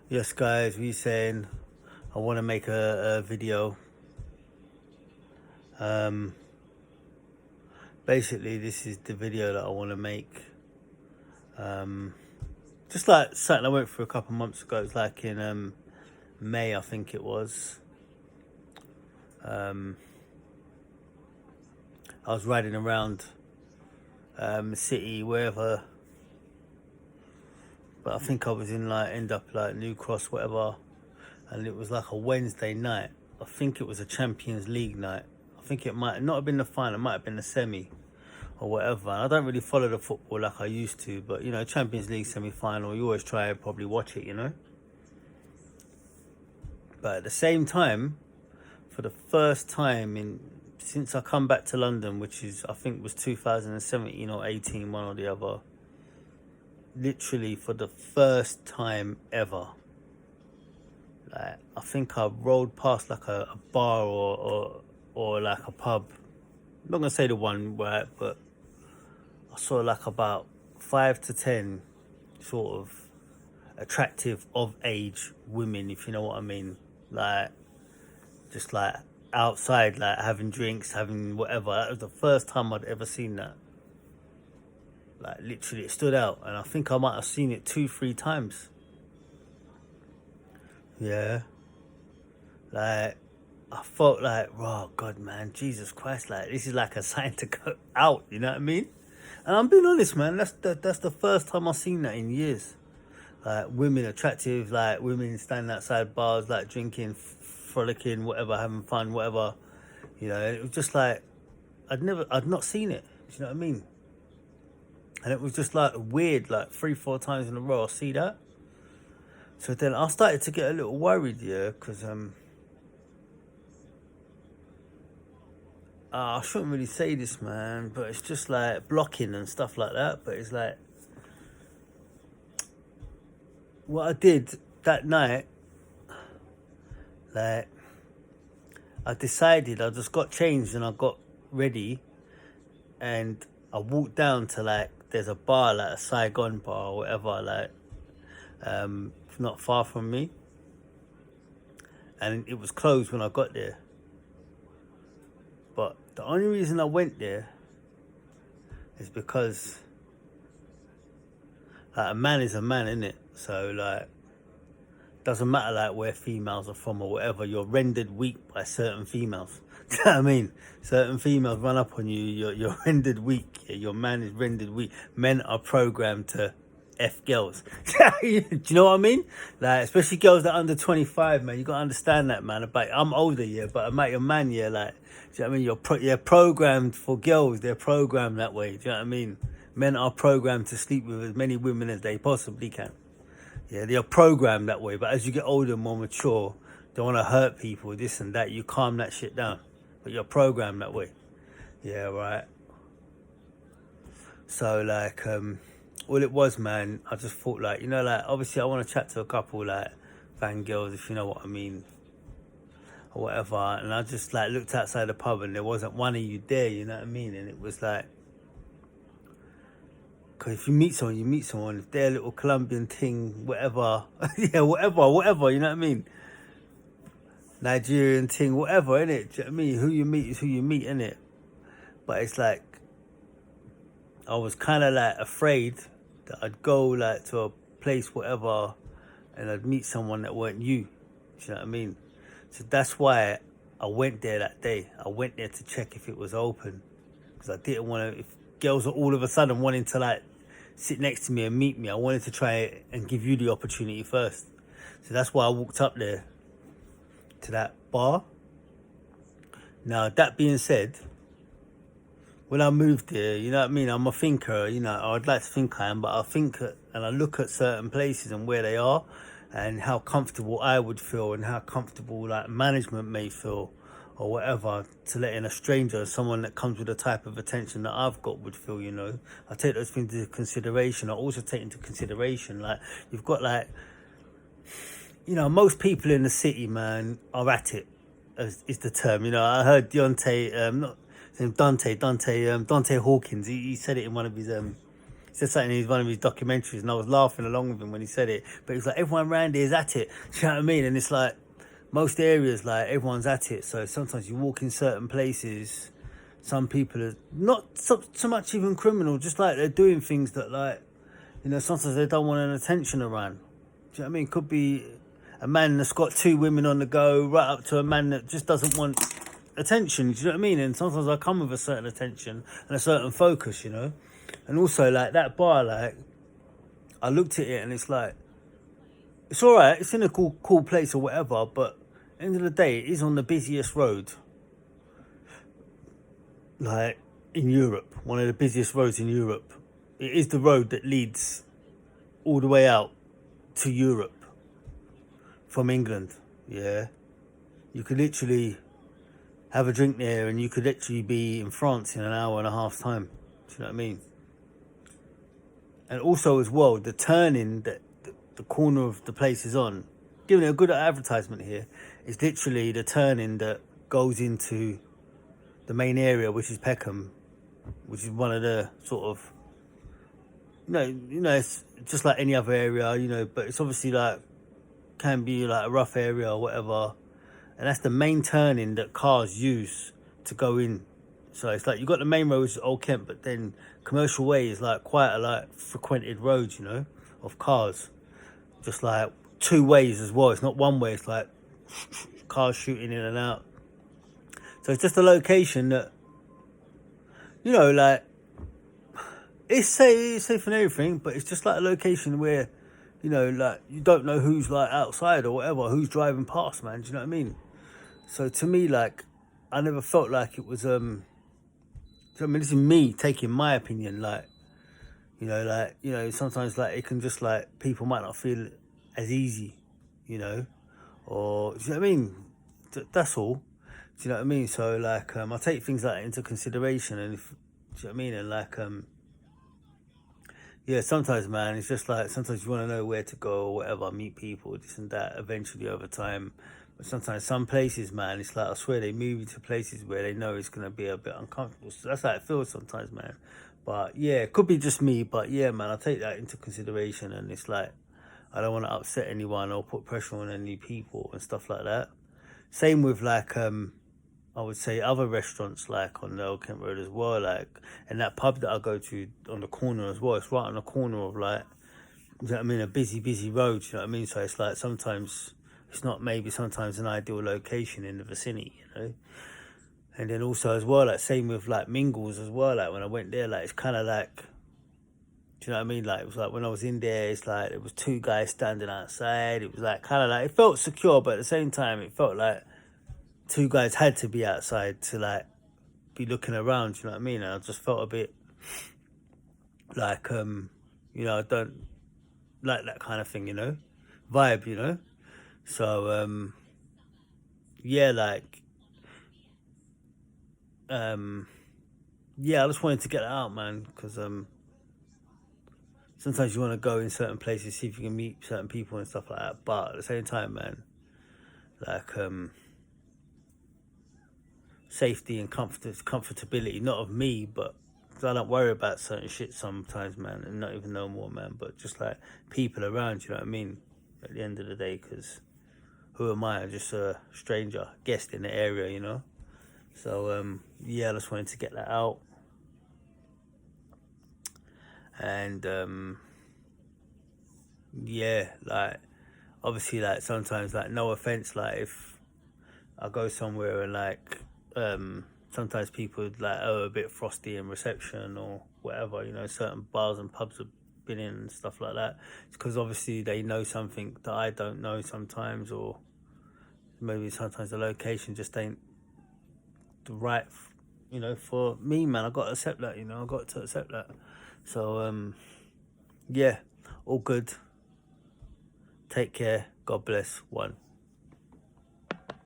Yes, guys, we saying I want to make a video. Um, Basically, this is the video that I want to make. Um, just like something I went through a couple months ago. It's like in May, I think it was. Um, I was riding around the city, wherever, but I think I was in end up like New Cross, whatever, and it was like a Wednesday night. I think it was a Champions League night. I think it might not have been the final, it might have been the semi or whatever. And I don't really follow the football like I used to, but Champions League semi-final, you always try and probably watch it. But at the same time, for the first time since I come back to London, which is I think was 2017 or 18, one or the other, literally for the first time ever, like I think I rolled past like a bar or like a pub. I'm not gonna say the one, right, but I saw like about 5 to 10 sort of attractive of age women, if you know what I mean. Like just like outside, like having drinks, having whatever. That was the first time I'd ever seen that. Like literally, it stood out, and I think I might have seen it 2, 3 times. Yeah, like I felt like, oh God, man, Jesus Christ, like this is like a sign to go out. You know what I mean? And I'm being honest, man. That's the first time I've seen that in years. Like women attractive, like women standing outside bars, like drinking, frolicking, whatever, having fun, whatever. It was just like I'd not seen it. You know what I mean? And it was just like weird, like 3, 4 times in a row I see that. So then I started to get a little worried, yeah, because I shouldn't really say this, man, but it's just like blocking and stuff like that. But it's like what I did that night, like I decided I just got changed and I got ready and I walked down to like there's a bar, like a Saigon bar or whatever, like it's not far from me, and it was closed when I got there. But the only reason I went there is because like a man is a man, innit? So like doesn't matter like where females are from or whatever, you're rendered weak by certain females. Do you know what I mean? Certain females run up on you, you're rendered weak. Your man is rendered weak. Men are programmed to F girls. Do you know what I mean? Like, especially girls that are under 25, man. You gotta understand that, man. But I'm older, yeah, but I'm your man, yeah, like, do you know what I mean? You're programmed for girls, they're programmed that way. Do you know what I mean? Men are programmed to sleep with as many women as they possibly can. Yeah, they're programmed that way. But as you get older, more mature, don't want to hurt people, this and that. You calm that shit down. But you're programmed that way. Yeah, right. So like, all it was, man, I just thought like, like obviously I want to chat to a couple like fangirls, if you know what I mean, or whatever. And I just like looked outside the pub and there wasn't one of you there. You know what I mean? And it was like, because if you meet someone, you meet someone. If they're a little Colombian thing, whatever, yeah, whatever, you know what I mean? Nigerian thing, whatever, innit? Do you know what I mean? Who you meet is who you meet, innit? But it's like, I was kind of like afraid that I'd go like to a place, whatever, and I'd meet someone that weren't you. Do you know what I mean? So that's why I went there that day. I went there to check if it was open. Because I didn't want to, if girls are all of a sudden wanting to like sit next to me and meet me, I wanted to try and give you the opportunity first. So that's why I walked up there to that bar. Now, that being said, when I moved here, you know what I mean, I'm a thinker, I'd like to think I am, but I think and I look at certain places and where they are and how comfortable I would feel and how comfortable like management may feel or whatever to let in a stranger, someone that comes with the type of attention that I've got would feel, I take those things into consideration. I also take into consideration, like, you've got like, most people in the city, man, are at it, is the term. I heard Dante Hawkins, he said it in one of his He said something in one of his documentaries, and I was laughing along with him when he said it. But he was like, everyone around here is at it. Do you know what I mean? And it's like, most areas, like, everyone's at it. So sometimes you walk in certain places, some people are not so much even criminal, just like they're doing things that, like, you know, sometimes they don't want an attention around. Do you know what I mean? Could be a man that's got 2 women on the go, right up to a man that just doesn't want attention. Do you know what I mean? And sometimes I come with a certain attention and a certain focus, you know. And also, like, that bar, like, I looked at it and it's like, it's all right, it's in a cool place or whatever, but at the end of the day, it is on the busiest road, like, in Europe, one of the busiest roads in Europe. It is the road that leads all the way out to Europe from England, yeah. You could literally have a drink there and you could literally be in France in an hour and a half time. Do you know what I mean? And also as well, the turning that the corner of the place is on, giving it a good advertisement here, is literally the turning that goes into the main area, which is Peckham, which is one of the sort of, you know, it's just like any other area, you know, but it's obviously like, can be like a rough area or whatever. And that's the main turning that cars use to go in. So it's like, you've got the main road, which is Old Kent, but then Commercial Way is like quite a like frequented road, you know, of cars. Just like 2 ways as well. It's not one way, it's like cars shooting in and out. So it's just a location that, you know, like, it's safe and everything, but it's just like a location where, you know, like, you don't know who's like outside or whatever, who's driving past, man. Do you know what I mean? So to me, like, I never felt like it was, I mean, this is me taking my opinion, like, you know, sometimes, like, it can just, like, people might not feel as easy, you know, or, do you know what I mean? That's all. Do you know what I mean? So, like, I take things like that into consideration, and if, do you know what I mean? And, like, yeah, sometimes, man, it's just like, sometimes you want to know where to go or whatever, meet people, this and that, eventually over time. But sometimes some places, man, it's like, I swear, they move you to places where they know it's going to be a bit uncomfortable. So that's how it feels sometimes, man. But yeah, it could be just me, but yeah, man, I take that into consideration, and it's like, I don't want to upset anyone or put pressure on any people and stuff like that. Same with, like, I would say other restaurants, like on the Old Kent Road as well, like, and that pub that I go to on the corner as well, it's right on the corner of, like, you know what I mean, a busy road, you know what I mean? So it's like, sometimes it's not maybe sometimes an ideal location in the vicinity, you know? And then also as well, like, same with like Mingles as well, like when I went there, like, it's kind of like, do you know what I mean? Like, it was like when I was in there, it's like there was 2 guys standing outside. It was like kind of like, it felt secure, but at the same time, it felt like 2 guys had to be outside to like be looking around. You know what I mean? And I just felt a bit like, you know, I don't like that kind of thing, you know, vibe, you know. So yeah, like, yeah, I just wanted to get that out, man, because sometimes you want to go in certain places, see if you can meet certain people and stuff like that. But at the same time, man, like, safety and comfortability, not of me, but I don't worry about certain shit sometimes, man, and not even no more, man, but just like people around, you know what I mean, at the end of the day, because who am I? I'm just a stranger, guest in the area, you know. So yeah, I just wanted to get that out. And yeah, like, obviously, like, sometimes, like, no offense, like, if I go somewhere and, like, sometimes people, like, are a bit frosty in reception or whatever, you know, certain bars and pubs have been in and stuff like that. It's because obviously they know something that I don't know sometimes, or maybe sometimes the location just ain't the right, you know, for me, man. I got to accept that, you know, I got to accept that. So yeah, all good. Take care. God bless. One.